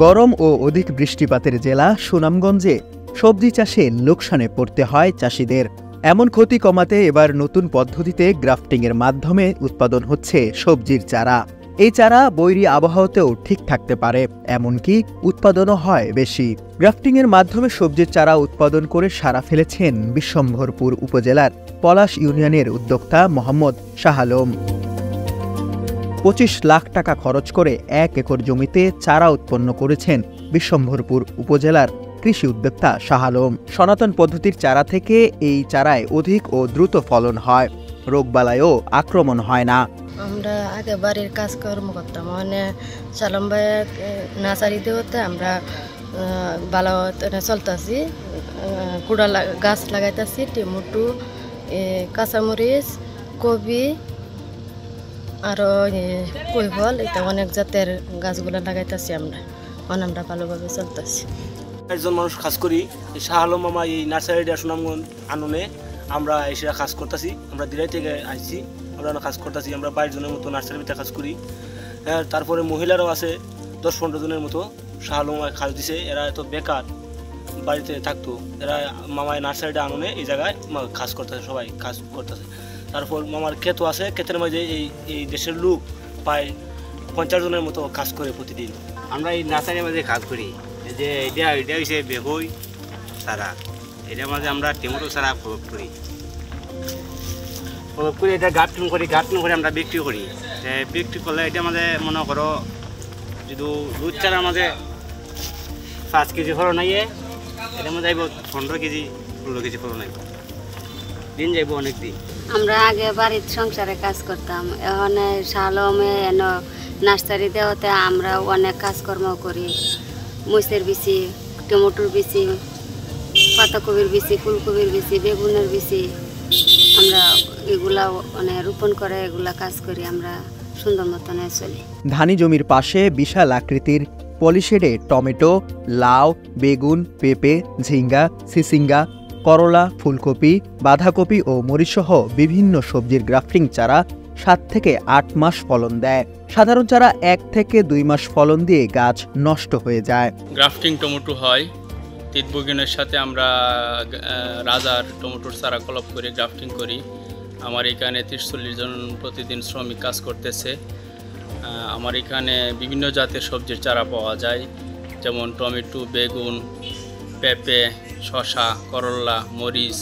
গরম ও অধিক বৃষ্টিপাতের জেলা সুনামগঞ্জে সবজি চাষে লোকসানে পড়তে হয় চাষিদের। এমন ক্ষতি কমাতে এবার নতুন পদ্ধতিতে গ্রাফটিংয়ের মাধ্যমে উৎপাদন হচ্ছে সবজির চারা। এই চারা বৈরী আবহাওয়াতেও ঠিক থাকতে পারে, এমনকি উৎপাদনও হয় বেশি। গ্রাফটিংয়ের মাধ্যমে সবজির চারা উৎপাদন করে সাড়া ফেলেছেন বিশ্বম্ভরপুর উপজেলার পলাশ ইউনিয়নের উদ্যোক্তা মোহাম্মদ শাহ আলম। 25 লাখ টাকা খরচ করে 1 একর জমিতে চারা উৎপন্ন করেছেন বিশ্বম্ভরপুর উপজেলার কৃষি উদ্যোক্তা শাহ আলম। সনাতন পদ্ধতির চারা থেকে এই চারায় অধিক ও দ্রুত ফলন হয়, রোগবালাইও আক্রমণ হয় না। আমরা আগে বাড়ির কাজকর্ম করতাম, মানে সালাম ভাইয়ের নার্সারিতে হতে আমরা ভালো চলতেছি, কুড়া গাছ লাগাইতেছি, টমেটো, কাঁচামরিচ, কবি, আরও কই ফল, এটা অনেক জাতের গাছগুলো লাগাইতেছি আমরা ভালোভাবে চলতেছি। একজন মানুষ কাজ করি, শাহ আলম মামা এই নার্সারিটা সুনামগঞ্জ আননে আমরা এসে কাজ করতেছি। আমরা দিরাই থেকে আসছি, আমরা কাজ করতেছি। আমরা 22 জনের মতো নার্সারিতে কাজ করি। তারপরে মহিলারাও আছে 10-15 জনের মতো। শাহ আলম কাজ দিছে, এরা তো বেকার বাড়িতে থাকতো, এরা মামায় নার্সারিটা আননে এই জায়গায় কাজ করতেছে, সবাই কাজ করতেছে। তারপর মামার ক্ষেতও আছে, ক্ষেতের মাঝে এই দেশের লোক প্রায় 50 জনের মতো কাজ করে প্রতিদিন। আমরা এই নার্সারির মাঝে কাজ করি, যে এটা হচ্ছে বেহই চারা, এটার মাঝে আমরা টমেটো চারা প্রয়োগ করি, এটা গার্ডেন করে আমরা বিক্রি করি। বিক্রি করলে এটা মাঝে মনে করো যদি দুধ চারার মাঝে 5 কেজি ফলন আইয়ে, এটার মধ্যে আইব 15 কেজি 16 কেজি ফলন আইব, দিন যাইব অনেক দিন। আমরা আগে বাড়ির সংসারে কাজ করতাম, এখন শালমে নার্সারি দেওয়াতে আমরা অনেক কাজকর্ম করি। মরিচের বিচি, টমেটোর বিচি, পাতাকপির বিচি, ফুলকপির বিচি, বেগুনের বিচি, আমরা এগুলা রোপণ করে এগুলা কাজ করি, আমরা সুন্দর মতন চলি। ধানি জমির পাশে বিশাল আকৃতির পলিশেডে টমেটো, লাউ, বেগুন, পেঁপে, ঝিঙ্গা, সিসিঙ্গা, করলা, ফুলকপি, বাঁধাকপি ও মরিচসহ বিভিন্ন সবজির গ্রাফটিং চারা 7 থেকে 8 মাস ফলন দেয়। সাধারণ চারা 1 থেকে 2 মাস ফলন দিয়ে গাছ নষ্ট হয়ে যায়। গ্রাফটিং টমেটো হয় তিতবুগিনের সাথে, আমরা রাজার টমেটোর চারা কলপ করে গ্রাফটিং করি। আমার এখানে 30-40 জন প্রতিদিন শ্রমিক কাজ করতেছে। আমার এখানে বিভিন্ন জাতের সবজির চারা পাওয়া যায়, যেমন টমেটো, বেগুন, পেঁপে, শসা, করলা, মরিচ,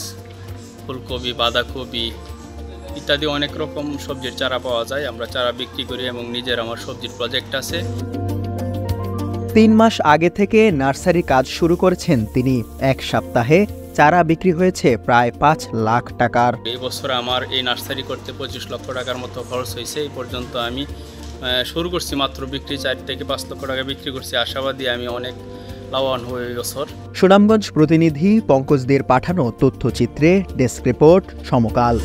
ফুলকপি, বাঁধাকপি ইত্যাদি অনেক রকম সবজির চারা পাওয়া যায়। আমরা চারা বিক্রি করি এবং নিজের আমার সবজির প্রজেক্ট আছে। 3 মাস আগে থেকে নার্সারি কাজ শুরু করেছেন তিনি। 1 সপ্তাহে চারা বিক্রি হয়েছে প্রায় 5 লাখ টাকার। এই বছর আমার এই নার্সারি করতে 25 লক্ষ টাকার মতো খরচ হয়েছে। এই পর্যন্ত আমি শুরু করছি মাত্র বিক্রি, 4 থেকে 5 লক্ষ টাকা বিক্রি করছি। আশাবাদী আমি অনেক লাভবান হব এই বছর। সুনামগঞ্জ প্রতিনিধি পঙ্কজদের পাঠানো তথ্যচিত্রে ডেস্ক রিপোর্ট সমকাল।